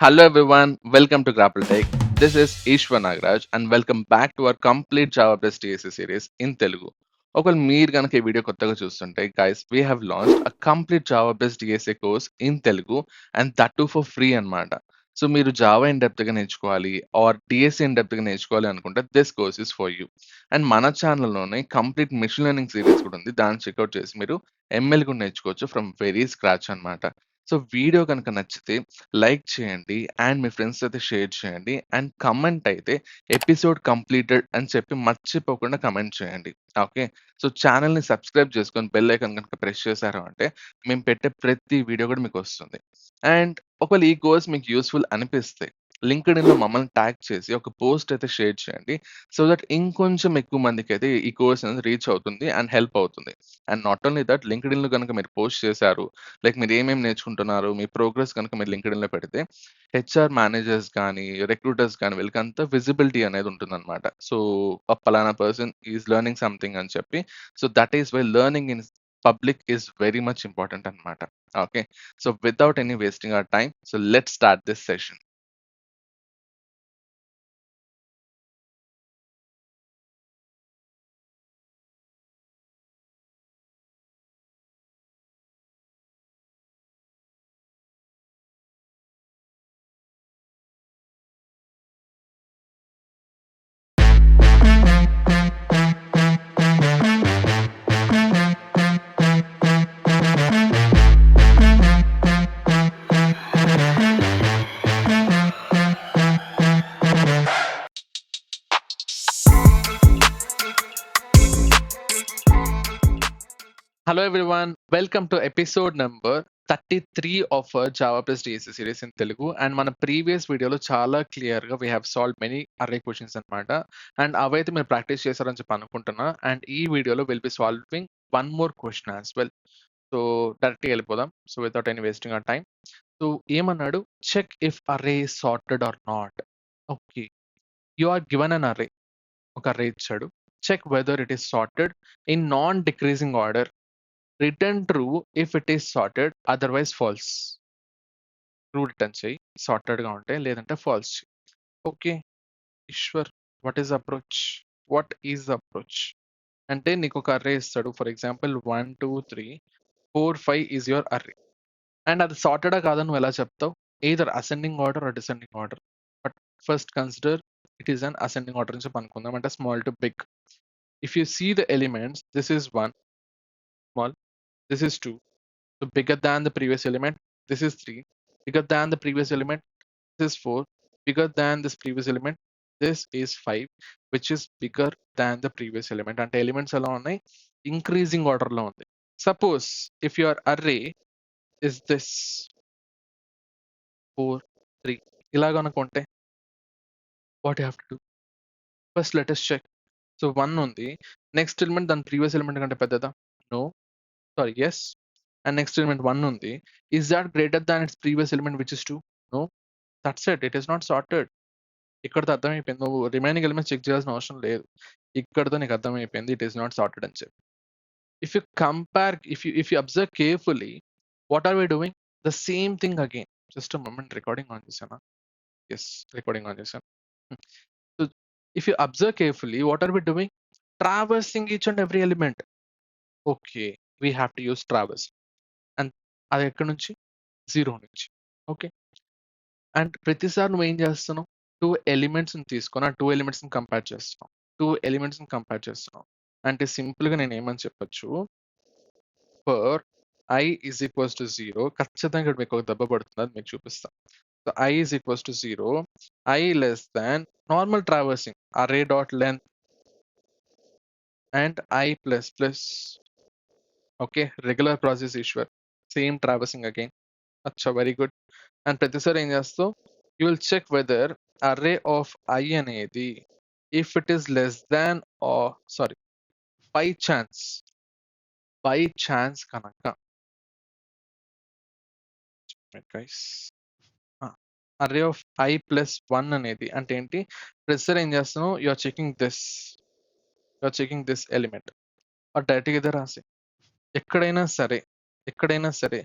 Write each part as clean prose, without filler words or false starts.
Hello everyone, welcome to Grapple Tech. This is Ishwar Nagraj and welcome back to our complete Java Plus TSA series in Telugu. ఒకవేళ మీరు కనుక ఈ video కొత్తగా చూస్తుంటే guys we have launched a complete Java based DSA course in Telugu and that to for free అన్నమాట. So మీరు Java in depth గా నేర్చుకోవాలి ఆర్ డిఎస్ఏ ఇన్ డెప్త్ గా నేర్చుకోవాలి అనుకుంటే this course is for you. And మన ఛానల్లోనే కంప్లీట్ మిషన్ లెర్నింగ్ సిరీస్ కూడా ఉంది. దాన్ని చెక్అవుట్ చేసి మీరు ఎంఎల్ కూడా నేర్చుకోవచ్చు ఫ్రమ్ వెరీ స్క్రాచ్ అన్నమాట. సో వీడియో కనుక నచ్చితే లైక్ చేయండి అండ్ మీ ఫ్రెండ్స్ అయితే షేర్ చేయండి అండ్ కమెంట్ అయితే ఎపిసోడ్ కంప్లీటెడ్ అని చెప్పి మర్చిపోకుండా కమెంట్ చేయండి. ఓకే, సో ఛానల్ని సబ్స్క్రైబ్ చేసుకొని బెల్ ఐకాన్ కనుక ప్రెస్ చేశారు అంటే మేము పెట్టే ప్రతి వీడియో కూడా మీకు వస్తుంది. అండ్ ఒకవేళ ఈ కోర్స్ మీకు యూస్ఫుల్ అనిపిస్తే లింక్డ్ఇన్లో మమ్మల్ని ట్యాగ్ చేసి ఒక పోస్ట్ అయితే షేర్ చేయండి. సో దట్ ఇంకొంచెం ఎక్కువ మందికి అయితే ఈ కోర్స్ అనేది రీచ్ అవుతుంది అండ్ హెల్ప్ అవుతుంది. అండ్ నాట్ ఓన్లీ దట్, లింక్డ్ఇన్లో కనుక మీరు పోస్ట్ చేశారు, లైక్ మీరు ఏమేమి నేర్చుకుంటున్నారు, మీ ప్రోగ్రెస్ కనుక మీరు లింక్డ్ఇన్‌లో పెడితే హెచ్ఆర్ మేనేజర్స్ గానీ, రిక్రూటర్స్ గానీ వీళ్ళకంతా విజిబిలిటీ అనేది ఉంటుందన్నమాట. సో, పలానా పర్సన్ ఈస్ లెర్నింగ్ సంథింగ్ అని చెప్పి. So, that is why learning in public is very much important అన్నమాట. Okay. So, without any wasting our time, so let's start this session. Hello everyone, welcome to episode number 33 of our Java plus DSA series in Telugu. And మన previous వీడియోలో చాలా clear గా we have solve many array questions అన్నమాట. And అవైతే మీరు practice చేశారని చెప్పి అనుకుంటున్నా. అండ్ ఈ వీడియోలో will be solving one more question as well. So డైరెక్ట్గా వెళ్ళిపోదాం. So without any wasting our time. So ఏమన్నాడు, check if array is sorted or not. Okay, you are given an array, ఒక array ఇచ్చాడు. Check whether it is sorted in non decreasing order. Return true if it is sorted, otherwise false. True return చేయి sorted గా ఉంటే, లేదంటే false చేయి. Okay Eshwar, what is approach? What is approach అంటే నీకు ఒక అర్రే ఇస్తాడు. For example 1 2 3 4 5 is your array. And అది సార్టెడా కాదని నువ్వు ఎలా చెప్తావు? Either ascending order or descending order. But first consider it is an ascending order అని చెప్పి అనుకుందాం. అంటే small to big. If you see the elements, this is 1 small, this is 2, so bigger than the previous element. This is 3, bigger than the previous element. This is 4, bigger than this previous element. This is 5, which is bigger than the previous element. And elements ఎలా ఉన్నాయి? Increasing order లో ఉంది. Suppose if your array is this 4 3 ఇలాగ అనుకుంటే what you have to do? First let us check. So 1 ఉంది, next element దాని previous element కంటే పెద్దదా? No, sorry, yes. And next element 1 ఉంది, is that greater than its previous element which is 2? No, that's it is not sorted. ఇక్కడతో అర్థమైపోయింది, నువ్వు remaining elements check చేయాల్సిన అవసరం లేదు. ఇక్కడతో నీకు అర్థమైపోయింది ఇట్ ఈస్ నాట్ సార్టెడ్ అని చెప్పి. If you compare, if you observe carefully, what are we doing? The same thing again. Just moment, recording on చేశానా? ఎస్, రికార్డింగ్ ఆన్ చేశాను. So if you observe carefully, what are we doing? Traversing each and every element. Okay, we have to use traverse. And అది ఎక్కడి నుంచి? 0 నుంచి. Okay, and ప్రతిసారి నువ్వు ఏం చేస్తున్నావు? 2 ఎలిమెంట్స్ని తీసుకొని ఆ 2 ఎలిమెంట్స్ని కంపేర్ చేస్తున్నావు. 2 ఎలిమెంట్స్ని కంపేర్ చేస్తున్నావు అంటే సింపుల్గా నేను ఏమని చెప్పొచ్చు, for I is equals to 0, ఖచ్చితంగా ఇక్కడ మీకు ఒక దెబ్బ పడుతుంది, అది మీకు చూపిస్తాను. So I is equals to 0, I less than normal traversing array dot length and I plus plus. Okay, regular process Ishwar, same traversing again. అచ్చా, వెరీ గుడ్. అండ్ ప్రతిసారి ఏం చేస్తావు? You will check whether array of I అనేది if it is less than sorry, by chance కనుక array of I plus 1 అనేది అంటే ఏంటి? ప్రతిసారి ఏం చేస్తున్నావు? You're checking this element. డైరెక్ట్గా ఇదే రాసి, ఎక్కడైనా సరే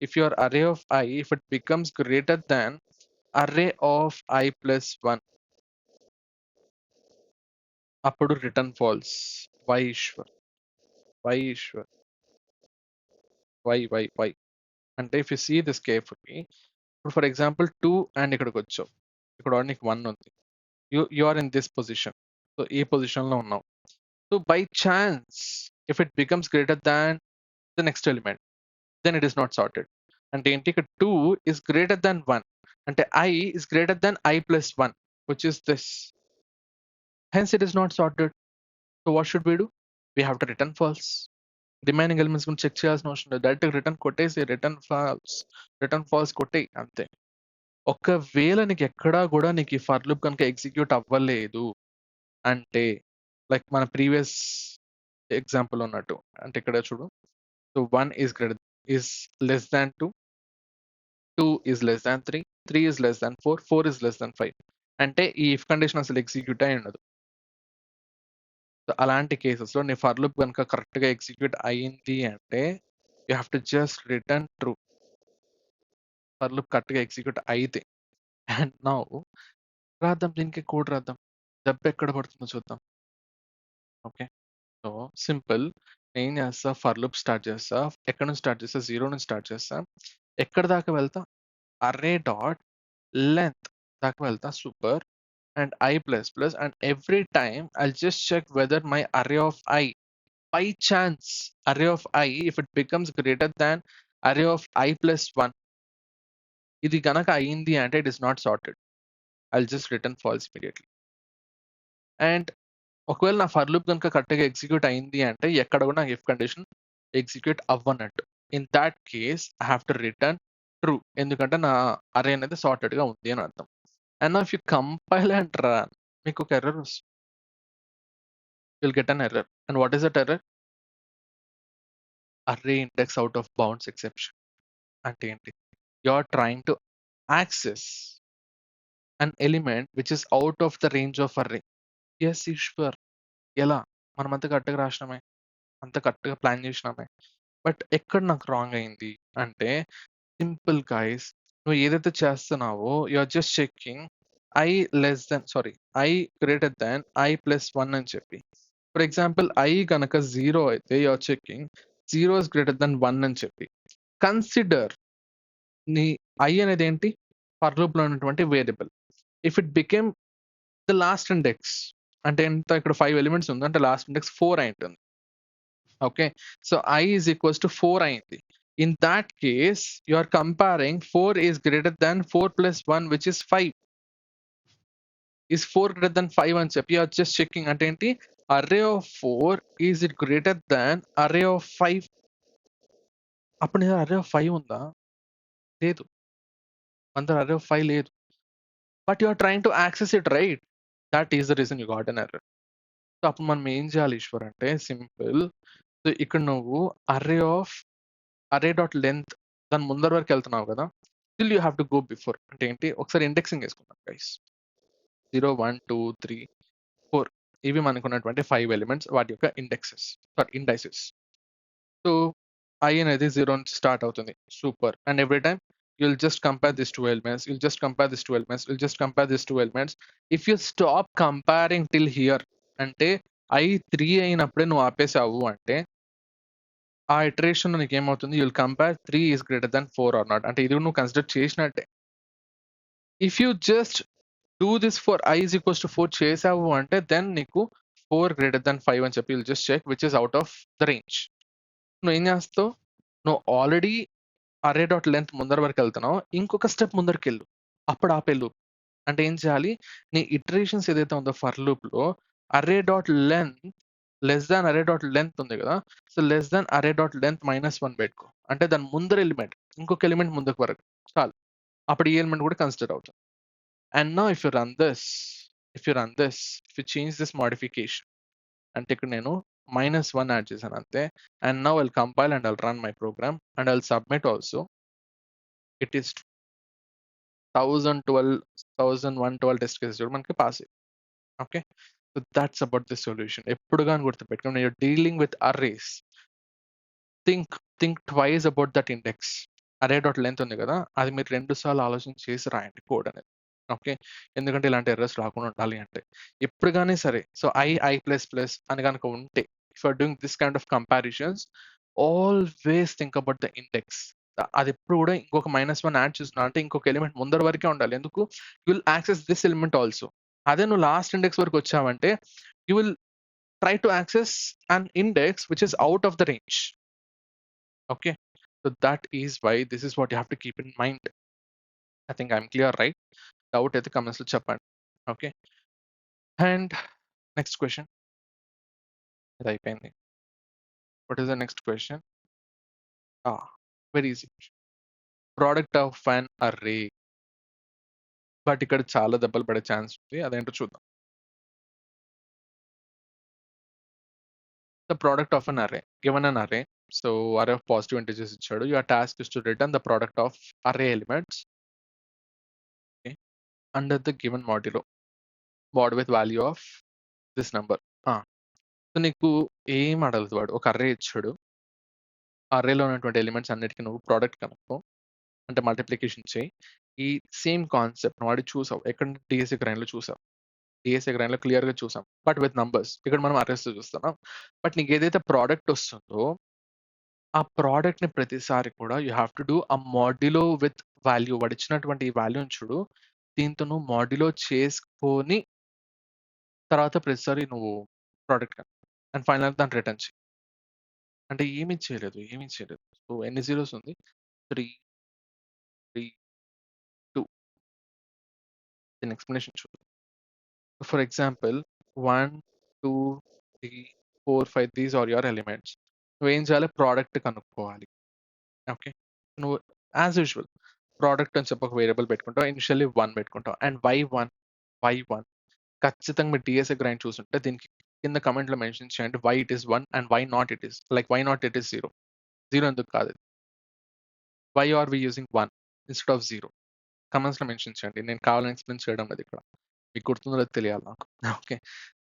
if your array of I, if it becomes greater than array of I plus 1 అప్పుడు return false. Why Ishwar, why Ishwar, why అంటే if you see this carefully, ఇప్పుడు ఫర్ ఎగ్జాంపుల్ 2 అండ్ ఇక్కడికి వచ్చావు, ఇక్కడ నీకు 1 ఉంది, you are in this position, so ఈ position లో ఉన్నావు. So by chance if it becomes greater than the next element, then it is not sorted. అంటే ఏంటి, ఇక్కడ 2 is greater than 1, అంటే I is greater than I plus 1, which is this. Hence it is not sorted. So what should we do? We have to return false. Remaining elements గురించి check చేయాల్సిన అవసరం లేదు, direct written కొట్టేసి return falls కొట్టేయి అంతే. ఒకవేళ నీకు ఎక్కడా కూడా నీకు ఈ ఫర్ లూప్ కనుక ఎగ్జిక్యూట్ అవ్వలేదు అంటే, లైక్ మన ప్రీవియస్ ఎగ్జాంపుల్ ఉన్నట్టు, అంటే ఇక్కడ చూడు, so 1 is less than 2, 2 is less than 3, 3 is less than 4, 4 is less than 5, అంటే ఈ ఇఫ్ కండిషన్ అసలు ఎగ్జిక్యూట్ అయి ఉండదు. సో అలాంటి కేసెస్లో నీ ఫర్ లూప్ కనుక కరెక్ట్గా ఎగ్జిక్యూట్ అయ్యింది అంటే you have to just return true. For loop కరెక్ట్గా ఎగ్జిక్యూట్ అయితే. అండ్ నౌ రాద్దాం, దీనికి కోడ్ రాద్దాం, దెబ్బ ఎక్కడ పడుతుందో చూద్దాం. ఓకే, సో సింపుల్, నేను చేస్తా, ఫర్ లూప్ స్టార్ట్ చేస్తా, ఎక్కడ నుంచి స్టార్ట్ చేస్తా, 0 నుంచి స్టార్ట్ చేస్తా, ఎక్కడ దాకా వెళ్తా, అర్రే డాట్ లెంత్ దాకా వెళ్తా, super, and I plus plus, and every time I'll just check whether my array of I, by chance array of I, if it becomes greater than array of I plus 1, ఇది గనక అయ్యింది అంటే it is not sorted. I'll just return false immediately. And ఒకవేళ నా for loop కనుక కరెక్ట్గా execute అయింది అంటే ఎక్కడ కూడా నాకు ఇఫ్ కండిషన్ ఎగ్జిక్యూట్ అవ్వనట్టు. In that case I have to return true, ఎందుకంటే నా అరే అనేది సార్టెడ్ గా ఉంది అని అర్థం. And if you compile and run, మీకు ఒక ఎర్రర్ వస్తుంది, you'll get an error. And what is that error? Array index out of bounds exception. అంటే ఏంటి, you're trying to access an element which is out of the range of array. Yes, Eshwar, ఎలా, మనం అంత కరెక్ట్గా రాసినామే, అంత కరెక్ట్గా plan చేసినామే, but ఎక్కడ నాకు రాంగ్ అయింది అంటే, సింపుల్ గైస్, నువ్వు ఏదైతే చేస్తున్నావో you're just checking i less then, sorry, i greater than i plus 1 అని చెప్పి. ఫర్ ఎగ్జాంపుల్ ఐ కనుక 0 అయితే you're checking 0 is greater then 1 అని చెప్పి. కన్సిడర్ నీ ఐ అనేది ఏంటి, ఫర్ లూప్ లో ఉన్నటువంటి variable. If it became the last index, అంటే ఎంత, ఇక్కడ 5 ఎలిమెంట్స్ ఉంది అంటే లాస్ట్ ఇండెక్స్ 4 అయి ఉంటుంది. Okay, so I is equals to 4 అయింది. In that case, you are comparing 4 is greater than 4 plus 1, which is 5. Is 4 greater than 5 అని చెప్పి you are just checking అంటే ఏంటి, array of 4 is it greater than array of 5. అప్పుడు నేను array of 5 ఉందా, లేదు, మన దగ్గర array of 5 లేదు, but you are trying to access it, right? That is the reason you got an error. So అప్పుడు మనం ఏం చేయాలి ఈశ్వర్ అంటే, సింపుల్, సో ఇక్కడ నువ్వు array డాట్ లెంత్ దాని ముందర వరకు వెళ్తున్నావు కదా, still you have to go before. అంటే ఏంటి, ఒకసారి ఇండెక్సింగ్ వేసుకుందాం గైస్. 0 1 2 3 4 ఇవి మనకు ఉన్నటువంటి 5 ఎలిమెంట్స్, వాటి యొక్క ఇండైసెస్. సో I అనేది 0 నుంచి స్టార్ట్ అవుతుంది, super. And every time you'll just compare these two elements, you'll just compare these two elements, you'll just compare these two elements. If you stop comparing till here, అంటే I 3 అయినప్పుడే నువ్వు ఆపేసావు అంటే ఆ iteration నీకు ఏమవుతుంది, you'll compare 3 is greater than 4 or not, అంటే ఇది నువ్వు కన్సిడర్ చేసినట్టే. If you just do this for I is equals to 4 చేసావు అంటే దెన్ నీకు 4 గ్రేటర్ దాన్ 5 అని చెప్పి you'll just check which is out of the range. నువ్వు ఏం చేస్తావు, నువ్వు ఆల్రెడీ అరే డాట్ లెంత్ ముందర వరకు వెళ్తున్నావు, ఇంకొక స్టెప్ ముందరికి వెళ్ళు, అప్పుడు ఆపే లూప్. అంటే ఏం చేయాలి, నీ ఇటరేషన్స్ ఏదైతే ఉందో ఫర్ లూప్ లో అరే డాట్ లెంత్ లెస్ దాన్ అరే డాట్ లెంత్ ఉంది కదా, సో లెస్ దాన్ అరే డాట్ లెంత్ -1 పెట్టుకో, అంటే దాని ముందర ఎలిమెంట్ ఇంకొక ఎలిమెంట్ ముందుకు వరకు చాలు, అప్పుడు ఈ ఎలిమెంట్ కూడా కన్సిడర్ అవుతుంది. And now if you change this modification, అంటే ఇక్కడ నేను -1 యాడ్ చేశాను అంతే. And now I'll compile and I'll run my program and I'll submit also. It is 1112 test cases కూడా మనకి పాస్ అయ్యి. Okay, so that's about this solution. ఎప్పుడు కానీ గుర్తుపెట్టుకోండి, you're dealing with arrays, think twice about that index. అరే dot length ఉంది కదా! అది మీరు 2 సార్లు ఆలోచన చేసి రాయండి కోడ్ అనేది. ఓకే. ఎందుకంటే ఇలాంటి ఎర్రర్స్ రాకుండా ఉండాలి అంటే. ఎప్పుడు గాని సరే ఐ ప్లస్ ప్లస్ అని గనుక ఉంటే if you are doing this kind of comparisons always think about the index. అదెప్పుడు కూడా ఇంకొక -1 యాడ్ చేస్తున్నా అంటే ఇంకొక ఎలిమెంట్ ముందర వరకే ఉండాలి. ఎందుకు? You will access this element also. అదే నువ్వు లాస్ట్ ఇండెక్స్ వరకు వచ్చావంటే you will try to access an index which is out of the range. Okay. So that is why this is what you have to keep in mind. I think I'm clear right? Doubt అయితే కామెంట్స్‌లో చెప్పండి. Okay. And next question. ఇదయిపోయింది. What is the next question? Ah! Very easy. Product of an array. But ఇక్కడ చాలా దెబ్బలు పడే chance ఉంది. అదేంటో చూద్దాం. The product of an array. Given an array. So array of positive integers ఇచ్చాడు. Your task is to return the product of array elements okay. Under the given modulo. Mod with value of this number. Ah! So నీకు ఏం అడగలేదు వాడు. ఒక array ఇచ్చాడు. ఆ అర్రేలో ఉన్నటువంటి ఎలిమెంట్స్ అన్నిటికి నువ్వు ప్రొడక్ట్ కనుక్కో. అంటే మల్టిప్లికేషన్ చేయి. ఈ సేమ్ కాన్సెప్ట్‌ని వాడి చూసావు. ఎక్కడ? డీఎస్సీ గ్రైండ్‌లో చూసావు. డీఎస్సీ గ్రైండ్‌లో క్లియర్‌గా చూసాం. But with numbers. ఇక్కడ మనం అర్రేస్‌తో చూస్తున్నాం. బట్ నీకేదైతే ప్రొడక్ట్ వస్తుందో, ఆ ప్రొడక్ట్‌ని ప్రతిసారి కూడా you have to do a modulo with value. వాడిచ్చినటువంటి ఈ వాల్యూని చూడు. దీంతో నువ్వు మాడ్యులో చేసుకొని తర్వాత ప్రతిసారి నువ్వు ప్రొడక్ట్ కను. అండ్ ఫైనల్‌గా దాన్ని రిటర్న్ చెయి. అంటే ఏమీ చేయలేదు. ఏమీ చేయలేదు. సో ఎన్ని జీరోస్ ఉంది? 3, 3, 2. దీని ఎక్స్‌ప్లనేషన్ చూడు. For example 1, 2, 3, 4, 5 these are your elements. నువ్వేం చేయాలి? ప్రొడక్ట్ కనుక్కోవాలి. ఓకే. నువ్వు యాజ్ యూజువల్ ప్రొడక్ట్ అని చెప్పి ఒక వేరియబుల్ పెట్టుకుంటావు. ఇనిషియల్లీ 1 పెట్టుకుంటావు. అండ్ వై 1 ఖచ్చితంగా మీరు డీఎస్ఏ గ్రైండ్ చూసుంటే దీనికి కింద కామెంట్‌లో మెన్షన్ చేయండి. Why it is 1 and why not it is. Like why not it is 0. 0 ఎందుకు కాదు? Why are we using 1 instead of 0? కామెంట్స్‌లో మెన్షన్ చేయండి. నేను కావాలని ఎక్స్‌ప్లెయిన్ చేయడం లేదు ఇక్కడ. మీకు గుర్తుందో లేదో తెలియాలి నాకు. Okay.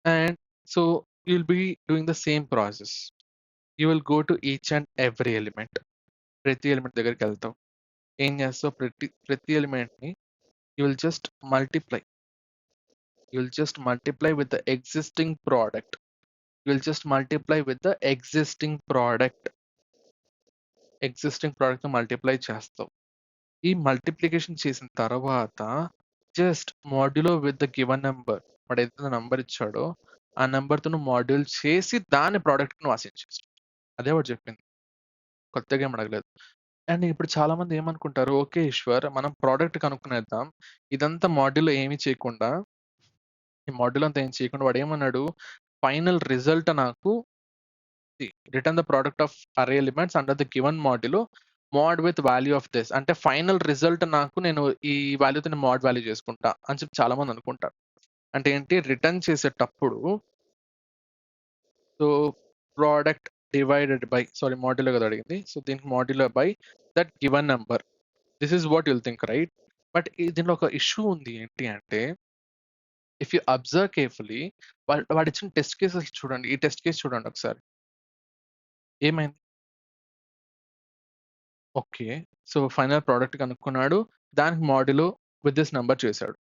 And so you will be doing the same process. You will go to each and every element. ప్రతి ఎలిమెంట్ దగ్గరికెళ్తావు. ఏం చేస్తావు? ప్రతి ఎలిమెంట్‌ని you will just multiply. You will just multiply with the existing product. You will just multiply with the existing product. Existing ప్రొడక్ట్‌ని multiply చేస్తావు. ఈ multiplication చేసిన తర్వాత just modulo with the given number. వాడేదైతే నంబర్ ఇచ్చాడో ఆ నంబర్‌తో నువ్వు మాడ్యూల్ చేసి దాని ప్రొడక్ట్‌ని నువ్వు అసైన్ చేసావు. అదే వాడు చెప్పింది. కొత్తగా ఏమి అడగలేదు. అండ్ ఇప్పుడు చాలామంది ఏమనుకుంటారు, ఓకే ఈశ్వర్ మనం ప్రొడక్ట్ కనుక్కునేద్దాం. ఇదంతా మాడ్యూల్‌లో ఏమి చేయకుండా, ఈ మాడ్యూల్ అంతా ఏం చేయకుండా వాడేమన్నాడు, ఫైనల్ రిజల్ట్ నాకు return the product of array elements under the given modulo mod with value of this. అంటే ఫైనల్ రిజల్ట్ నాకు నేను ఈ వాల్యూతో నేను మోడ్ వాల్యూ చేసుకుంటా అని చెప్పి చాలామంది అనుకుంటారు. అంటే ఏంటి? రిటర్న్ చేసేటప్పుడు so product divided by modulo కదా అడిగింది. సో దీనికి modulo by that given number. This is what you'll think right? But దీనిలో ఒక ఇష్యూ ఉంది. ఏంటి అంటే ఇఫ్ యూ అబ్జర్వ్ కేర్‌ఫుల్లీ వాడిచ్చిన టెస్ట్ కేసెస్ చూడండి. ఈ టెస్ట్ కేస్ చూడండి ఒకసారి. ఏమైంది? ఓకే. సో ఫైనల్ ప్రొడక్ట్ కనుక్కున్నాడు. దానికి మాడ్యులో విత్ దిస్ నంబర్ చేశాడు.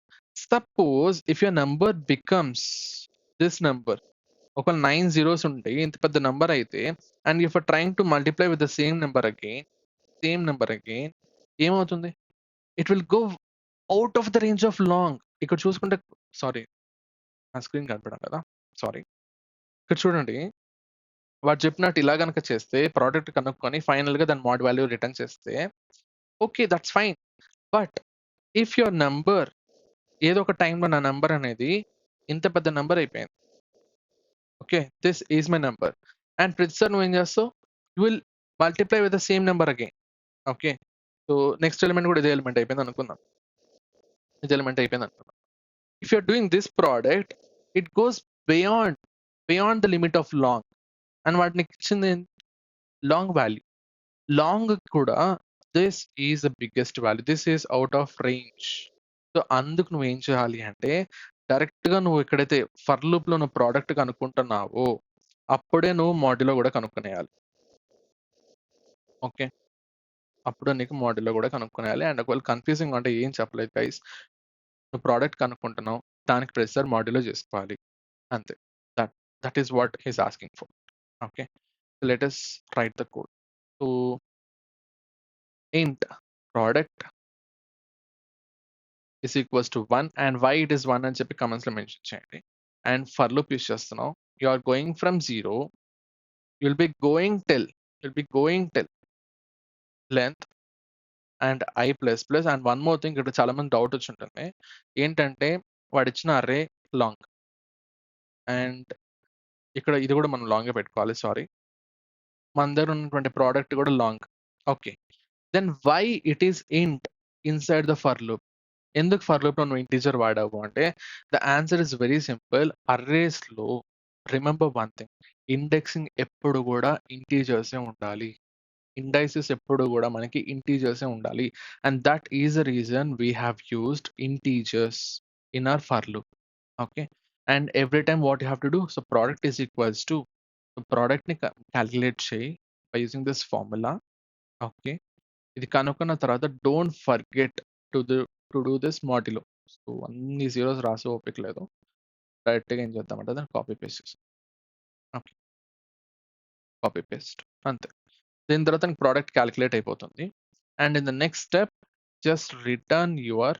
Suppose if your number becomes this number. ఒక 9 జీరోస్ ఉంటే ఇంత పెద్ద నంబర్ అయితే and if trying to multiply with the same number again ఏమవుతుంది? It will go out of the range of long. ఇక్కడ చూసుకుంటే sorry నా స్క్రీన్ కనపడడం కదా! సారీ. ఇక్కడ చూడండి. వాడు చెప్పినట్టు ఇలా గనక చేస్తే ప్రొడక్ట్ కనుక్కొని ఫైనల్‌గా దాని మోడ్ వాల్యూ రిటర్న్ చేస్తే okay. That's fine. But if your number ఏదో ఒక టైమ్‌లో నా నంబర్ అనేది ఇంత పెద్ద నంబర్ అయిపోయింది. Okay. This is my number. And ప్రతిసారి నువ్వేం చేస్తావు? You will multiply with the same number again. Okay. So next element కూడా ఇదే ఎలిమెంట్ అయిపోయింది అనుకుందాం. ఇదే ఎలిమెంట్ అయిపోయింది అనుకుందాం. If you are doing this product it goes beyond, beyond the limit of long. And వాడు నీకిచ్చింది లాంగ్ వాల్యూ. లాంగ్ కూడా this is the biggest value. This is out of range. So అందుకు నువ్వేం చేయాలి అంటే డైరెక్ట్‌గా నువ్వు ఎక్కడైతే ఫర్ లూప్‌లో నువ్వు ప్రొడక్ట్ కనుక్కుంటున్నావో అప్పుడే నువ్వు మాడ్యులో కూడా కనుక్కునేయాలి. ఓకే. అప్పుడు నీకు మాడ్యూల్‌లో కూడా కనుక్కొనేయాలి. అండ్ ఒకవేళ కన్‌ఫ్యూజింగ్ అంటే ఏం చెప్పలేదు గైస్. నువ్వు ప్రోడక్ట్ కనుక్కుంటున్నావు. దానికి ప్రతిసారి మాడ్యూల్‌లో చేసుకోవాలి. అంతే. That that is what he is asking for. Okay. Let us write the code. So int product is equals to 1 and why it is 1 అని చెప్పి కమెంట్స్‌లో మెన్షన్ చేయండి. అండ్ ఫర్ లూప్ యూజ్ చేస్తున్నావు. You are going from 0, you'll be going till length and i plus plus and one more thing, ఇక్కడ చాలా మంది doubt వచ్చి ఉంటుంది. ఏంటంటే వాడిచ్చిన అర్రే లాంగ్ అండ్ ఇక్కడ ఇది కూడా మనం లాంగే పెట్టుకోవాలి. సారీ, మన దగ్గర ఉన్నటువంటి ప్రోడక్ట్ కూడా long. Okay, then why it is int inside the for loop? ఎందుకు ఫర్ లూప్ లో నువ్వు ఇంటీజర్ వాడావు అంటే the answer is very simple. Arrays లో రిమెంబర్ వన్ థింగ్, ఇండెక్సింగ్ ఎప్పుడు కూడా ఇంటీజర్సే ఉండాలి. ఇండైసెస్ ఎప్పుడు కూడా మనకి ఇంటీజర్సే ఉండాలి. And that is the reason we have used integers in our for loop. Okay, and every time what you have to do, so product is equals to product ని calculate చేయి by using this formula. Okay, ఇది కనుక్కున్న తర్వాత don't forget to do this modulo. So అన్ని zeros రాసి ఓపిక లేదు. డైరెక్ట్గా ఏం చేద్దామంటే దాన్ని కాపీ పేస్ట్ చేస్తాం. ఓకే, కాపీ పేస్ట్ అంతే. దీని తర్వాత నీకు ప్రోడక్ట్ క్యాలిక్యులేట్ అయిపోతుంది. And in the next step just return your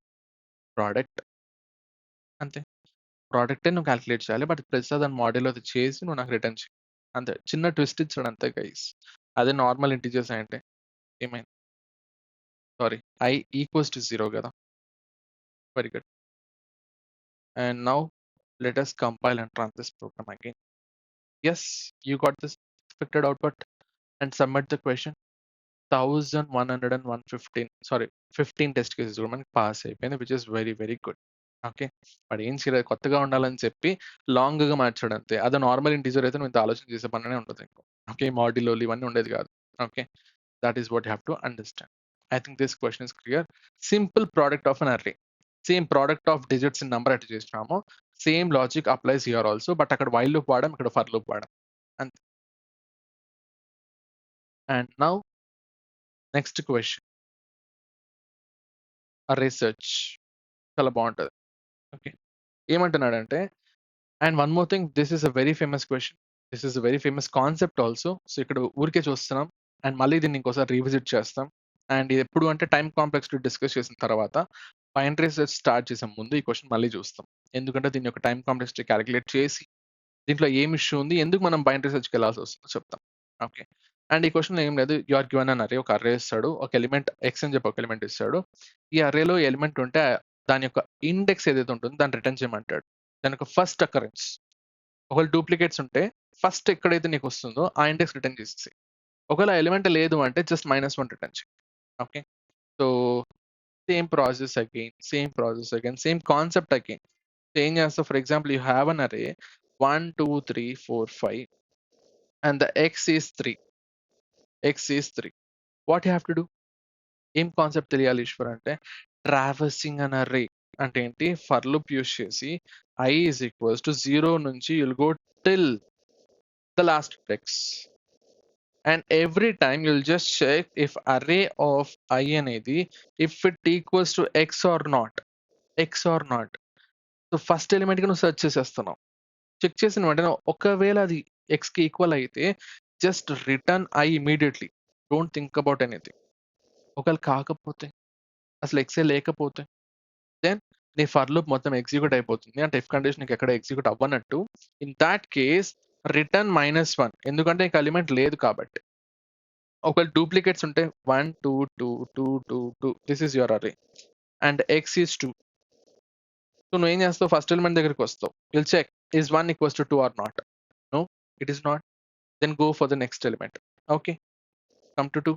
product. అంతే, ప్రోడక్టే నువ్వు క్యాలిక్యులేట్ చేయాలి. బట్ ప్రతిసారి దాని మాడ్యూల్ అది చేసి నువ్వు నాకు రిటర్న్ చేయి. అంతే, చిన్న ట్విస్ట్ ఇచ్చాడు అంతే గైస్. అదే నార్మల్ ఇంటీజర్స్ అంటే ఏమైంది? సారీ, i ఈక్వల్స్ టు 0 కదా. Very good. And now let us compile and run this program again. Yes, you got this expected output and submit the question. 1115, sorry, 15 test cases కూడా మనకి pass అయిపోయింది, which is very very good. Okay, వాడు ఏం చేయలేదు, కొత్తగా ఉండాలని చెప్పి లాంగ్గా మార్చాడు అంతే. అదే నార్మల్ ఇంటీజర్ అయితే నువ్వు ఇంత ఆలోచన చేసే పనినే ఉండదు ఇంకో. ఓకే, మాడ్యులోలు ఇవన్నీ ఉండేది కాదు. Okay, that is what you have to understand. I think this question is clear. Simple product of an array, same product of digits in number అట్లా చేసినాము, same logic applies here also. But అక్కడ while loop వాడాం, ఇక్కడ for loop వాడాం అంతే. And now next question, array search చాలా బాగుంటుంది. Okay, ఏమంటున్నాడంటే, and one more thing, this is a very famous question, this is a very famous concept also. So ఇక్కడ ఊరికే చూస్తున్నాం and మళ్ళీ దీన్ని ఇంకోసారి రీవిజిట్ చేస్తాం. అండ్ ఇది ఎప్పుడు అంటే టైం కాంప్లెక్సిటీ డిస్కస్ చేసిన తర్వాత బైనరీ సెర్చ్ స్టార్ట్ చేసే ముందు ఈ క్వశ్చన్ మళ్ళీ చూస్తాం. ఎందుకంటే దీని యొక్క టైం కాంప్లెక్సిటీ క్యాలిక్యులేట్ చేసి దీంట్లో ఏం ఇష్యూ ఉంది, ఎందుకు మనం బైనరీ సెర్చ్కి వెళ్ళాల్సి వస్తుందో చెప్తాం. ఓకే, అండ్ ఈ క్వశ్చన్ ఏం లేదు, you are given an array, ఒక అర్రే ఇస్తాడు, ఒక ఎలిమెంట్ ఎక్స్ అని చెప్పి ఒక ఎలిమెంట్ ఇస్తాడు. ఈ అర్రేలో ఎలిమెంట్ ఉంటే దాని యొక్క ఇండెక్స్ ఏదైతే ఉంటుందో దాన్ని రిటర్న్ చేయమంటాడు. దాని యొక్క ఫస్ట్ అకరెన్స్, ఒకవేళ డూప్లికేట్స్ ఉంటే ఫస్ట్ ఎక్కడైతే నీకు వస్తుందో ఆ ఇండెక్స్ రిటర్న్ చేసేసి, ఒకవేళ ఎలిమెంట్ లేదు అంటే జస్ట్ -1 రిటర్న్ చేయి. Okay, so same process again, same concept again. ఏం చేస్తావు, for example you have an అరే 1 2 3 4 5 and the x is 3. What you have to do? ఏం కాన్సెప్ట్ తెలియాలి ఈశ్వర్ అంటే, ట్రావర్సింగ్ అన్ అర్రే అంటే ఏంటి, ఫర్ లూప్ యూస్ చేసి i is equals to 0 నుంచి you'll go till the last x, and every time you'll just check if array of I అనేది if it equals to x or not. So first element కి నువ్వు search చేసేస్తున్నావు. Check చేసిన వెంటనే ఒకవేళ అది x కి equal అయితే just return i immediately, don't think about anything. ఒకవేళ కాకపోతే, అసలు ఎక్సే లేకపోతే, దెన్ నీ ఫర్ లూప్ మొత్తం ఎగ్జిక్యూట్ అయిపోతుంది. అంటే ఇఫ్ కండిషన్ నీకు ఎక్కడ ఎగ్జిక్యూట్ అవ్వనట్టు. ఇన్ దాట్ కేస్ రిటర్న్ -1, ఎందుకంటే నీకు ఎలిమెంట్ లేదు కాబట్టి. ఒకవేళ డూప్లికేట్స్ ఉంటే 1 2 2 2 2 2, this is your array and x is 2. So నువ్వు ఏం చేస్తావు, ఫస్ట్ ఎలిమెంట్ దగ్గరికి వస్తావు, will check is 1 equals to 2 or not. No, it is not. Then go for the next element. Okay, come to 2.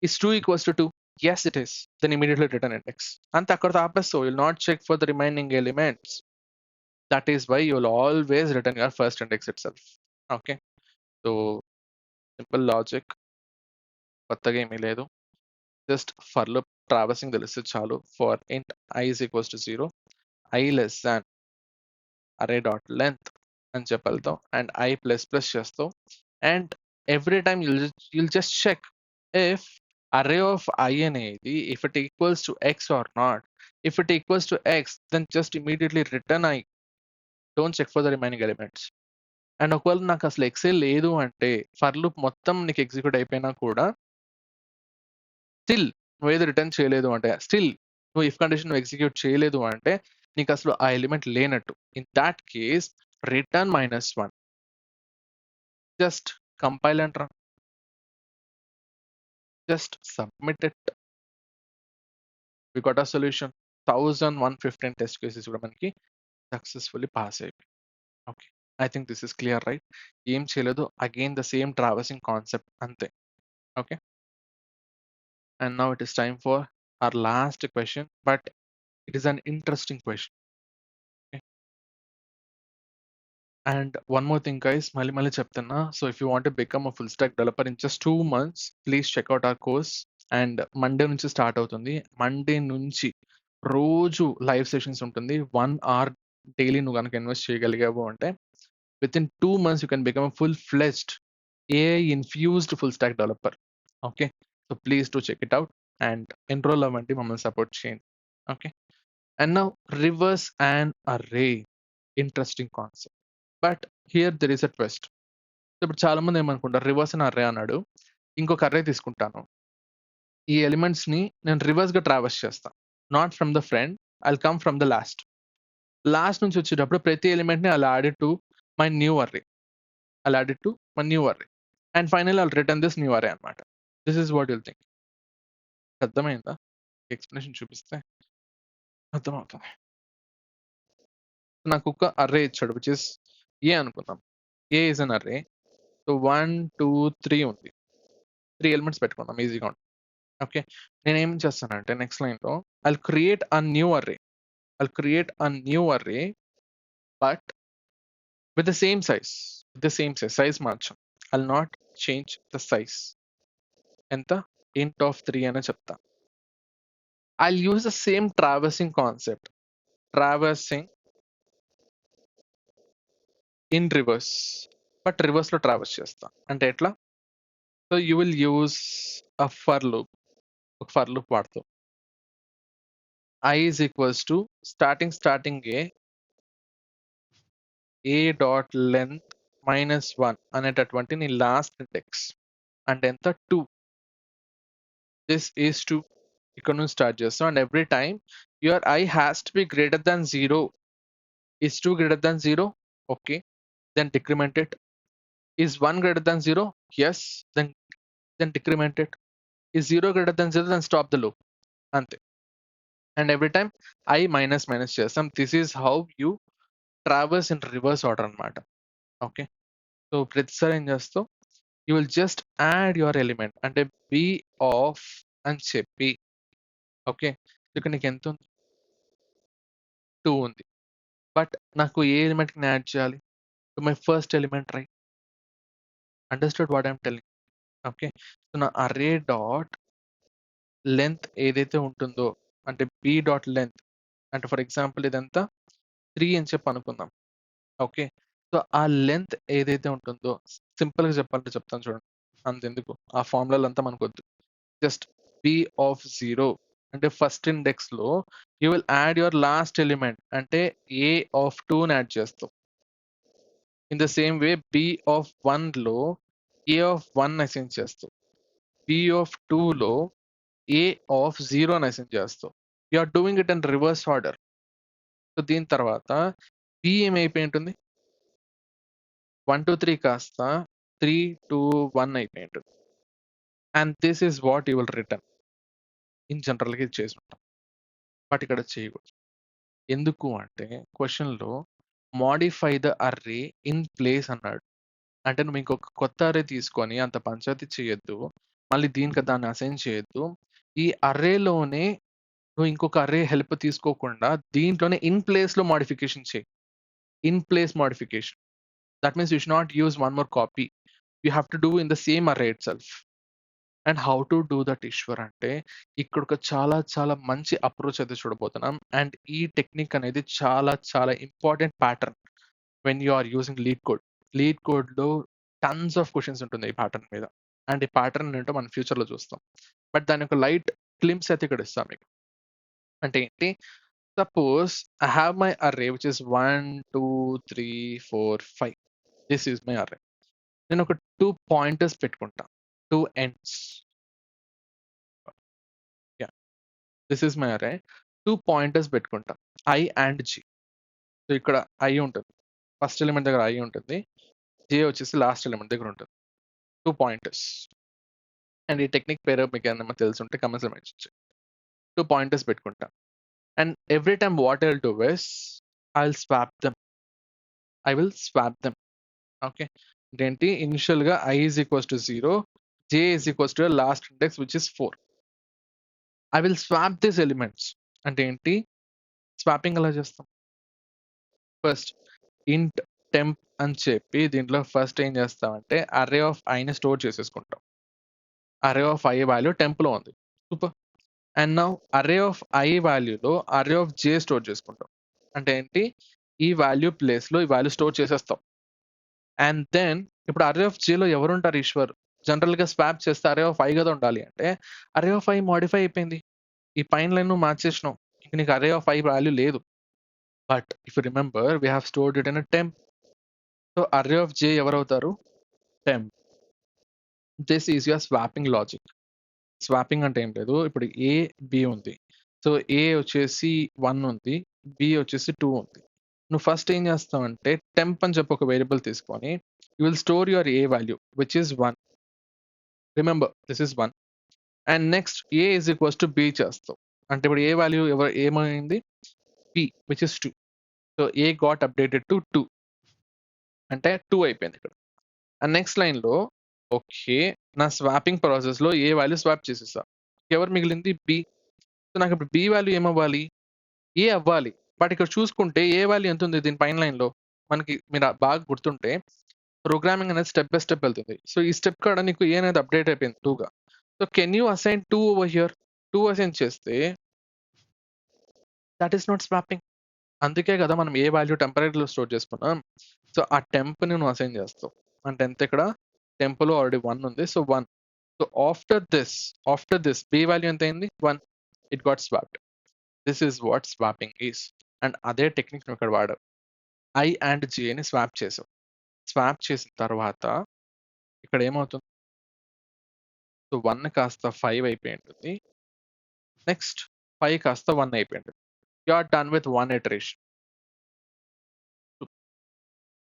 Is 2 equals to 2? Yes, it is. Then immediately return index. And అక్కడితో ఆపేస్తావు. You'll not check for the remaining elements. That is why you'll always return your first index itself. Okay. So simple logic. కొత్తగా ఏమీ లేదు. Just for loop traversing తెలిస్తే చాలు. For int I is equals to 0, I less than array dot length అని చెప్పి వెళ్తాం and I plus plus చేస్తావు. And every time you'll just check if array of I అనేది if it equals to X or not, if it equals to X then just immediately return I. Don't check for the remaining elements. And ఒకవేళ నాకు అసలు x లేదు అంటే for loop మొత్తం నీకు execute అయిపోయినా కూడా స్టిల్ నువ్వేది రిటర్న్ చేయలేదు అంటే, స్టిల్ నువ్వు ఇఫ్ కండిషన్ నువ్వు ఎగ్జిక్యూట్ చేయలేదు అంటే నీకు అసలు ఆ ఎలిమెంట్ లేనట్టు. In that case return -1. Just compile and run. Just submit it. We got a solution. 1115 test cases కూడా మనకి సక్సెస్ఫుల్లీ పాస్ అయిపోయి. Okay. I think this is clear right? ఏం చేయలేదు. Again the same traversing concept అంతే. Okay. And now it is time for our last question, but it is an interesting question. Okay. And one more thing, guys, mali cheptana. So if you want to become a full stack developer in just 2 months, please check out our course. And Monday నుంచి start అవుతుంది. Monday నుంచి రోజు live sessions ఉంటుంది. 1 hour daily నువ్వు కనుక invest చేయగలిగావు అంటే within 2 months you can become a full-fledged AI infused full stack developer. Okay. So please do check it out and enroll అవ్వండి, మమ్మల్ని సపోర్ట్ చేయండి. Okay. And now reverse and array. Interesting concept. But here there is a twist. ఇప్పుడు చాలా మంది ఏమనుకుంటారు, reverse and array అన్నాడు, ఇంకొక array తీసుకుంటాను, ఈ ఎలిమెంట్స్ ని నేను రివర్స్ గా ట్రావర్స్ చేస్తాను. Not from the front, I'll come from the last. Last నుంచి వచ్చేటప్పుడు ప్రతి ఎలిమెంట్ ని I'll add to my new array. I'll add it to my new array. And finally, I'll return this new array అన్నమాట. This is what you'll think. అర్థమైందా? Explanation చూపిస్తే అర్థమవుతుంది. నాకు ఒక అర్రే ఇచ్చాడు విచ్ ఇస్ ఏ అనుకుందాం. A is an array. So 1 2 3 ఉంది. 3 elements పెట్టుకుందాం, ఈజీగా ఉంటుంది. ఓకే. నేను ఏం చేస్తానంటే నెక్స్ట్ లైన్లో I'll create a new array. I'll create a new array but with the same size. Size మార్చం. I'll not change the size. ఎంత? int of 3 అని చెప్తా. I'll use the same traversing concept. Traversing in reverse. But reverse లో traverse చేస్తా. అంటే ఎట్లా? So you will use a for loop. ఒక for loop వాడతావు. I is equals to starting a dot length -1 అనేటటువంటి నీ లాస్ట్ ఇండెక్స్. అంటే ఎంత? 2. This is 2. ఇక్కడ నుంచి స్టార్ట్ చేస్తాం. And every time your I has to be greater than 0. Is 2 greater than 0? Okay. Then decrement it. Is 1 greater than 0? Yes. Then decrement it. Is 0 greater than 0? Then stop the loop. అంతే. And every time I minus చేస్తాం. This is how you traverse in reverse order అన్నమాట. Okay. So ప్రతిసారి ఏం చేస్తావు, you will just add your element అంటే b of అని చెప్పి, okay, ఇక్కడ నీకు ఎంత ఉంది? 2 ఉంది. బట్ నాకు ఏ ఎలిమెంట్ ని యాడ్ చేయాలి? To my first element, right? Understood what I'm telling? Okay. So నా అర్రే డాట్ లెంత్ ఏదైతే ఉంటుందో అంటే b డాట్ లెంత్ అంటే ఫర్ ఎగ్జాంపుల్ ఇదంతా 3 అని చెప్పి అనుకుందాం. ఓకే. సో ఆ లెంత్ ఏదైతే ఉంటుందో సింపుల్ గా చెప్పాలంటే చెప్తాను చూడండి. అంతెందుకు ఆ ఫార్ములాలు అంతా మనకొద్దు. జస్ట్ b of 0 అంటే ఫస్ట్ ఇండెక్స్ లో you will add your last element అంటే a of 2 ని యాడ్ చేస్తావు. In the same way b of 1 లో a of 1 అసైన్ చేస్తావు. b of 2 లో a of 0 అని అసైన్ చేస్తావు. You are doing it in reverse order. So దీని తర్వాత b ఏమైపోయి ఉంటుంది? 1 2 3 కాస్త 3 2 1 అయిపోయి ఉంటుంది. And this is what you will return. In జనరల్గా ఇది చేసి ఉంటాం, బట్ ఇక్కడ చేయకూడదు. ఎందుకు అంటే క్వశ్చన్లో modify the array in place అన్నాడు. అంటే నువ్వు ఇంకొక కొత్త అర్రే తీసుకొని అంత పంచాయతీ చేయొద్దు, మళ్ళీ దీనికి దాన్ని అసైన్ చేయొద్దు. ఈ అర్రేలోనే నువ్వు ఇంకొక అర్రే హెల్ప్ తీసుకోకుండా దీంట్లోనే ఇన్ ప్లేస్ లో మోడిఫికేషన్ చేయి. In place modification. That means you should not use one more copy. You have to do in the same array itself. And how to do that Eshwar అంటే ఇక్కడ ఒక చాలా చాలా మంచి అప్రోచ్ అయితే చూడబోతున్నాం. అండ్ ఈ టెక్నిక్ అనేది చాలా చాలా important pattern when you are using LeetCode. LeetCode లో టన్స్ ఆఫ్ క్వశ్చన్స్ ఉంటుంది ఈ ప్యాటర్న్ మీద. అండ్ ఈ ప్యాటర్న్ ఏంటో మనం ఫ్యూచర్ లో చూస్తాం. బట్ దాని యొక్క లైట్ గ్లింప్స్ అయితే ఇక్కడ ఇస్తాను మీకు. అంటే ఏంటి, suppose I have my array which is 1 2 3 4 5. This is my array. నేను ఒక 2 పాయింటర్స్ పెట్టుకుంటా, 2 ends. This is my array. 2 pointers పెట్టుకుంటా, ఐ అండ్ జి. సో ఇక్కడ ఐ ఉంటుంది, ఫస్ట్ ఎలిమెంట్ దగ్గర ఐ ఉంటుంది, జే వచ్చేసి లాస్ట్ ఎలిమెంట్ దగ్గర ఉంటుంది. 2 పాయింటర్స్. అండ్ ఈ టెక్నిక్ పేరు మీకు ఏమన్నా తెలుసుంటే కమెంట్స్ లో మెన్షన్ చేయండి. 2 పాయింటర్స్ పెట్టుకుంటా. And every time what I will do is I will swap them. Okay. ఇదేంటి, ఇనిషియల్ గా I is equals to 0, J is equals to last index which is 4. I will swap this elements. అంటే ఏంటి, swapping ఎలా చేస్తాం, first ఇంట్ temp అని చెప్పి దీంట్లో ఫస్ట్ ఏం చేస్తామంటే అర్రే ఆఫ్ ఐని స్టోర్ చేసేసుకుంటాం. Array of I value temp లో ఉంది, super. And now array of I వాల్యూలో అర్రే ఆఫ్ జే స్టోర్ చేసుకుంటాం. అంటే ఏంటి, ఈ వాల్యూ ప్లేస్ లో ఈ వాల్యూ స్టోర్ చేసేస్తాం. అండ్ దెన్ ఇప్పుడు అర్రే ఆఫ్ జేలో ఎవరు ఉంటారు, ఈశ్వర్. జనరల్ గా స్వాప్ చేస్తే అర్రే ఆఫ్ ఐ కదా ఉండాలి. అంటే అర్రే ఆఫ్ ఐ మాడిఫై అయిపోయింది, ఈ పైన లైన్ నువ్వు మార్చేసినావు, ఇంక నీకు అర్రే ఆఫ్ ఐ వాల్యూ లేదు. But if you remember we have stored it in a temp. So array of J ఎవరు అవుతారు, temp. This is your swapping logic. Swapping అంటే ఏం లేదు, ఇప్పుడు ఏ బి ఉంది, సో ఏ వచ్చేసి 1 ఉంది, బి వచ్చేసి 2 ఉంది. నువ్వు ఫస్ట్ ఏం చేస్తావంటే టెంప్ అని చెప్పి ఒక వేరియబుల్ తీసుకొని you will store your a value which is 1. Remember this is 1. And next a is equals to b చేస్తావు. అంటే ఇప్పుడు ఏ వాల్యూ ఏమైంది, b which is 2. So a got updated to 2, అంటే 2 అయిపోయింది ఇక్కడ. అండ్ నెక్స్ట్ లైన్ లో okay, నా swapping process లో ఏ వాల్యూ స్వాప్ చేసేసా, ఎవరు మిగిలింది, బి. సో నాకు ఇప్పుడు బి వాల్యూ ఏమవ్వాలి, ఏ అవ్వాలి. బట్ ఇక్కడ చూసుకుంటే ఏ వాల్యూ ఎంత ఉంది దీని పైన లైన్ లో, మనకి మీరు బాగా గుర్తుంటే ప్రోగ్రామింగ్ అనేది స్టెప్ బై స్టెప్ వెళ్తుంది. సో ఈ స్టెప్ కాడ నీకు ఏ అనేది అప్డేట్ అయిపోయింది 2గా. So can you assign 2 over here. 2 assign చేస్తే దట్ ఈస్ నాట్ స్వాపింగ్. అందుకే కదా మనం ఏ వాల్యూ టెంపరీలో స్టోర్ చేసుకున్నాం. సో ఆ టెంప్ ని నువ్వు అసైన్ చేస్తావు. అంటే ఎంత, ఇక్కడ టెంప్ లో ఆల్రెడీ 1 ఉంది, so 1. So after this be value ఎంత అయింది, 1. It got swapped. This is what swapping is. And అదే టెక్నిక్ నువ్వు ఇక్కడ వాడావు. ఐ అండ్ జేని స్వాప్ చేసావు. స్వాప్ చేసిన తర్వాత ఇక్కడ ఏమవుతుంది, సో 1 కాస్త 5 అయిపోయి ఉంటుంది, నెక్స్ట్ 5 కాస్త 1 అయిపోయి ఉంటుంది. You are done with 1 iteration.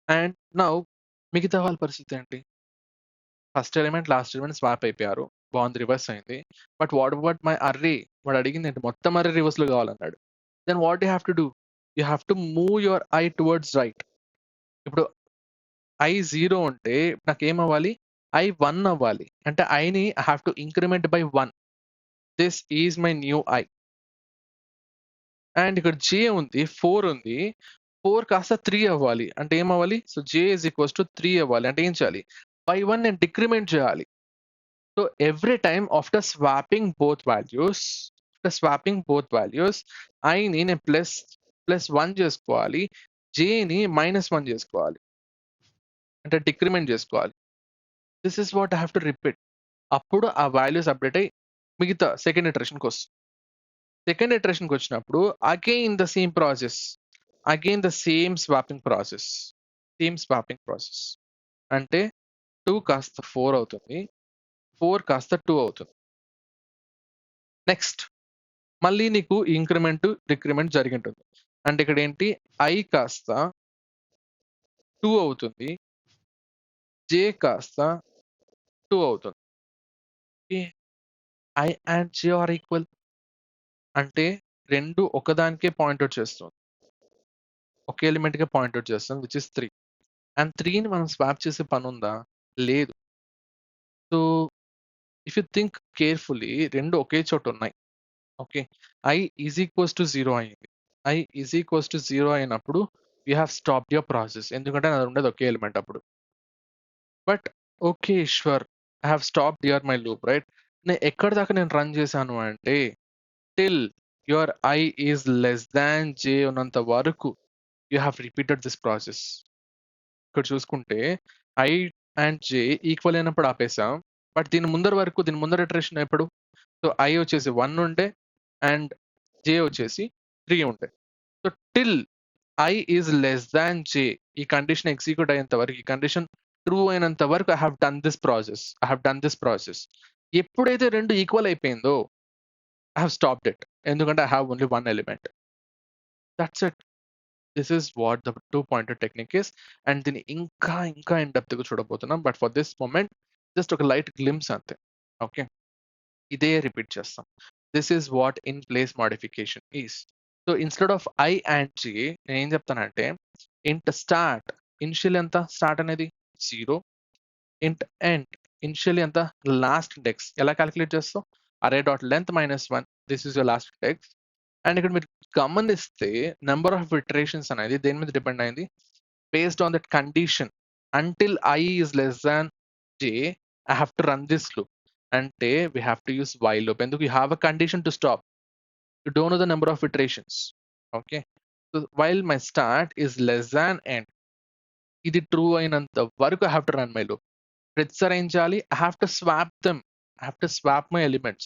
And now మిగతా వాళ్ళ పరిస్థితి ఏంటి, first element last element swap అయిపోయారు, బాగుంది, రివర్స్ అయింది. But what about my array, వాడు అడిగింది ఏంటి, మొత్తం అర్రే రివర్స్ లో కావాలన్నాడు. Then what you have to do, you have to move your I towards right. ఇప్పుడు ఐ 0 ఉంటే నాకు ఏమవ్వాలి, ఐ 1 అవ్వాలి. అంటే ఐని I have to increment by 1. This is my new I. And ఇక్కడ జే ఉంది, 4 ఉంది, 4 కాస్త 3 అవ్వాలి. అంటే ఏమవ్వాలి, so J is equals to 3 అవ్వాలి. అంటే ఏం చేయాలి, బై 1 నేను డిక్రిమెంట్ చేయాలి. So every time after swapping both values ఐని నేను ప్లస్ 1 చేసుకోవాలి, జేని -1 చేసుకోవాలి, అంటే డిక్రిమెంట్ చేసుకోవాలి. This is what I have to repeat. అప్పుడు ఆ వాల్యూస్ అప్డేట్ అయ్యి మిగతా సెకండ్ ఇటరేషన్కి వస్తుంది. సెకండ్ ఇటరేషన్కి వచ్చినప్పుడు again the same process, again the same swapping process. అంటే 2 కాస్త 4 అవుతుంది, 4 కాస్త 2 అవుతుంది. నెక్స్ట్ మళ్ళీ నీకు ఇంక్రిమెంట్ డిక్రిమెంట్ జరిగి ఉంటుంది. అంటే ఇక్కడ ఏంటి, ఐ కాస్త 2 అవుతుంది, జే కాస్త 2 అవుతుంది. I and j are equal. అంటే రెండు ఒకదానికే పాయింట్అవుట్ చేస్తుంది, ఒకే ఎలిమెంట్ కే పాయింట్అవుట్ చేస్తుంది విచ్ ఇస్ 3. అండ్ 3ని మనం స్వాప్ చేసే పని ఉందా, లేదు. So if you think carefully రెండు ఒకే చోట ఉన్నాయి. Okay, i is equals to 0 అయింది. ఐ ఈజ్ ఈక్వల్స్ టు 0 అయినప్పుడు you have stopped your process, ఎందుకంటే అది ఉండేది ఒకే ఎలిమెంట్ అప్పుడు. But okay Eshwar, I have stopped your my loop, right. నేను ఎక్కడి దాకా నేను రన్ చేశాను అంటే till your I is less than J ఉన్నంత వరకు you have repeated this process. ఇక్కడ చూసుకుంటే ఐ అండ్ జే ఈక్వల్ అయినప్పుడు ఆపేసాం. బట్ దీని ముందర ఇటరేషన్ ఎప్పుడు, సో I వచ్చేసి 1 ఉండే అండ్ J వచ్చేసి 3 ఉండే. So till I is less than J ఈ కండిషన్ ఎగ్జిక్యూట్ అయ్యేంత వరకు, ఈ కండిషన్ ట్రూ అయినంత వరకు I have done this process. ఎప్పుడైతే రెండు ఈక్వల్ అయిపోయిందో ఐ హావ్ స్టాప్డ్ ఇట్. ఎందుకంటే I have only one element. That's it. This is what the two pointer technique is. And దీన్ని ఇంకా ఇన్ డెప్త్గా చూడబోతున్నాం. But for this moment just ఒక light glimpse అంతే. ఓకే, ఇదే రిపీట్ చేస్తాం. This is what in place modification is. So instead of I and J నేను ఏం చెప్తానంటే ఇంట్ స్టార్ట్ ఇనిషియల్ ఎంత, స్టార్ట్ అనేది 0, ఇంట్ ఎండ్ ఇనిషియల్ ఎంత, లాస్ట్ ఇండెక్స్. ఎలా క్యాలిక్యులేట్ చేస్తాం, అరే dot length -1, this is your last index. And ఇక్కడ మీరు గమనిస్తే నెంబర్ ఆఫ్ ఇటరేషన్స్ అనేది దేని మీద డిపెండ్ అయింది, based on that condition. Until I is less than J, I have to run this loop. Ante we have to use while loop. And you have a condition to stop. You don't know the number of iterations. Okay. So while my start is less than end, ఇది true అయినంత వరకు I have to run my loop. ప్రతిసారి ఏం చేయాలి, I have to swap them. I have to swap my elements.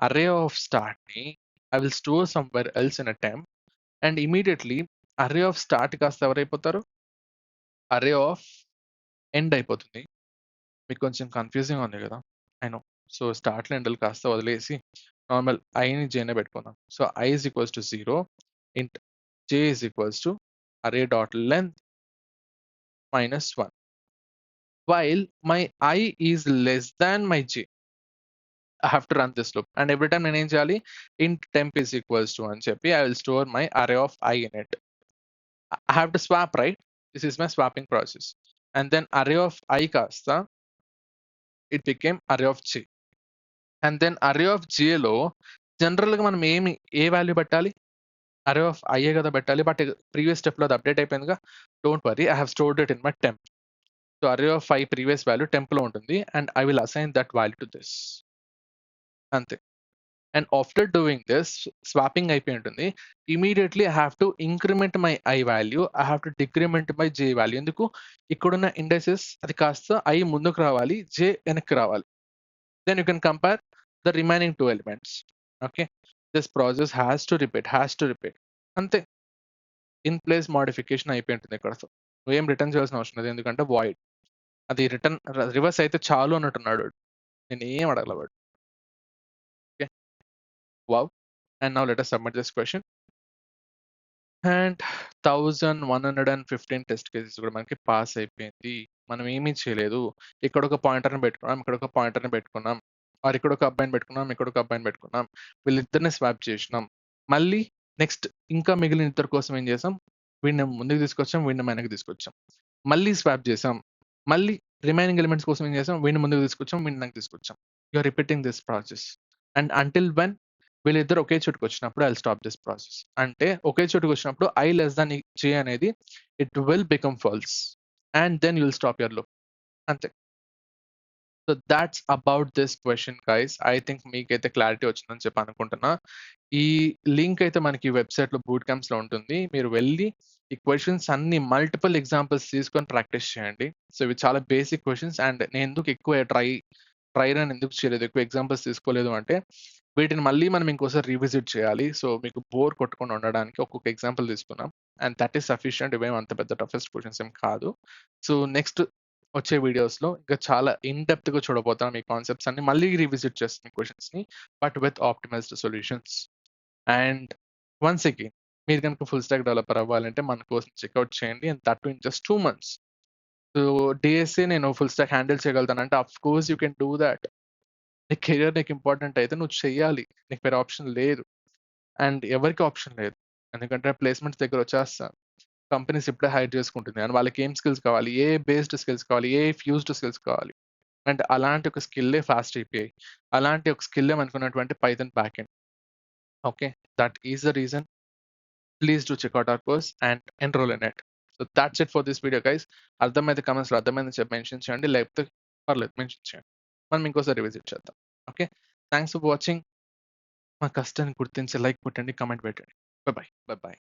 Array of start ni I will store somewhere else in a temp, and immediately array of start కాస్త ఎవరైపోతారు, array of end అయిపోతుంది. మీకు కొంచెం confusing ఉంది కదా, I know. So start ఎండ్లు కాస్త వదిలేసి normal ఐని జేనే పెట్టుకుందాం. So I is equals to 0, int J is equals to array dot length -1. While my I is less than my J, I have to run this loop. And every time నేను ఏం చేయాలి, int temp is equals to అని చెప్పి I will store my array of I in it. I have to swap, right? This is my swapping process. And then array of I కాస్త it became array of J. And then array of J లో జనరల్గా మనం A value పెట్టాలి, array of I కదా పెట్టాలి. But previous స్టెప్లో అది update అయిపోయిందిగా. Don't worry, I have stored it in my temp. So array of I previous value టెంప్లో ఉంటుంది and I will assign that value to this. అంతే. And after doing this swapping అయిపోయి ఉంటుంది. Immediately I have to increment my I value, I have to decrement my J value. ఎందుకు, ఇక్కడున్న indexes అది కాస్త I ముందుకు రావాలి, J వెనక్కి రావాలి. Then you can compare the remaining two elements. Okay, this process has to repeat. అంతే. In place modification అయిపోయి ఉంటుంది ఇక్కడ. ఏం రిటర్న్ చేయాల్సిన అవసరం లేదు, ఎందుకంటే వాయిడ్ అది రిటర్న్ రివర్స్ అయితే చాలు అన్నట్టున్నాడు. నేను ఏం అడగల వాడు. Okay, wow. And now let us submit this question. And 1115 test cases కూడా మనకి పాస్ అయిపోయింది. మనం ఏమీ చేయలేదు. ఇక్కడ ఒక పాయింటర్ని పెట్టుకున్నాం, ఇక్కడ ఒక పాయింటర్ని పెట్టుకున్నాం, ఆర్ ఇక్కడ ఒక అబ్బాయిని పెట్టుకున్నాం, ఇక్కడ ఒక అబ్బాయిని పెట్టుకున్నాం, వీళ్ళిద్దరిని స్వాప్ చేసినాం. మళ్ళీ నెక్స్ట్ ఇంకా మిగిలిన ఇద్దరు కోసం ఏం చేసాం, వీడిని ముందుకు తీసుకొచ్చాం, వీడిని వెనక్కి తీసుకొచ్చాం, మళ్ళీ స్వాప్ చేసాం, మళ్ళీ రిమైనింగ్ ఎలిమెంట్స్ కోసం ఏం చేసాం, వీడిని ముందుకు తీసుకొచ్చాం, వీడిని వెనక్కి తీసుకొచ్చాం. You're repeating this process and until when వీళ్ళిద్దరు ఒకే చోటుకు వచ్చినప్పుడు ఐ స్టాప్ దిస్ ప్రాసెస్. అంటే ఒకే చోటుకు వచ్చినప్పుడు I less than J అనేది it will become false and then you will stop your loop. అంతే. So that's about this question guys. I think మీకైతే క్లారిటీ వచ్చిందని చెప్పి అనుకుంటున్నా. ఈ లింక్ అయితే మనకి వెబ్సైట్లో బూట్ క్యాంప్స్లో ఉంటుంది. మీరు వెళ్ళి ఈ క్వశ్చన్స్ అన్ని మల్టిపుల్ ఎగ్జాంపుల్స్ తీసుకొని ప్రాక్టీస్ చేయండి. సో ఇవి చాలా బేసిక్ క్వశ్చన్స్. అండ్ నేను ఎందుకు ఎక్కువ ట్రై రన్ ఎందుకు చేయలేదు, ఎక్కువ ఎగ్జాంపుల్స్ తీసుకోలేదు అంటే వీటిని మళ్ళీ మనం ఇంకోసారి రీవిజిట్ చేయాలి. సో మీకు బోర్ కొట్టకుండా ఉండడానికి ఒక్కొక్క ఎగ్జాంపుల్ తీసుకున్నాం అండ్ దట్ ఈస్ సఫిషియంట్. ఇవేం అంత పెద్ద టఫెస్ట్ క్వశ్చన్స్ ఏం కాదు. సో నెక్స్ట్ వచ్చే వీడియోస్లో ఇంకా చాలా ఇన్ డెప్త్గా చూడబోతాం. ఈ కాన్సెప్ట్స్ అన్ని మళ్ళీ రీవిజిట్ చేస్తాం క్వశ్చన్స్ని, but with optimized solutions. And once again మీరు కనుక ఫుల్ స్టాక్ డెవలపర్ అవ్వాలంటే మన కోర్స్ని చెక్అవుట్ చేయండి. And that in just 2 months. So DSA నేను ఫుల్ స్టాక్ హ్యాండిల్ చేయగలుగుతానంటే of course you can do that. నీ కెరియర్ నీకు ఇంపార్టెంట్ అయితే నువ్వు చెయ్యాలి. నీకు వేరే ఆప్షన్ లేదు. అండ్ ఎవరికి ఆప్షన్ లేదు. ఎందుకంటే ప్లేస్మెంట్స్ దగ్గర వచ్చేస్తాను. కంపెనీస్ ఇప్పుడే హైర్ చేసుకుంటుంది అండ్ వాళ్ళకి ఏం స్కిల్స్ కావాలి, ఏ బేస్డ్ స్కిల్స్ కావాలి, ఏ ఫ్యూజ్డ్ స్కిల్స్ కావాలి. అండ్ అలాంటి ఒక స్కిల్లే ఫాస్ట్ API, అలాంటి ఒక స్కిల్లే మనకున్నటువంటి Python back end. Okay, that is the reason. Please do checkout hour course and enrol in it. So that's it for this video guys. అర్థమైతే కమెంట్స్లో అర్థమైందని చెప్పి మెన్షన్ చేయండి, లేకపోతే పర్లేదు మెన్షన్ చేయండి. మనం ఇంకోసారి రివిజిట్ చేద్దాం. Okay, thanks for watching. మా కష్టాన్ని గుర్తించి లైక్ కొట్టండి, కమెంట్ పెట్టండి. Bye bye.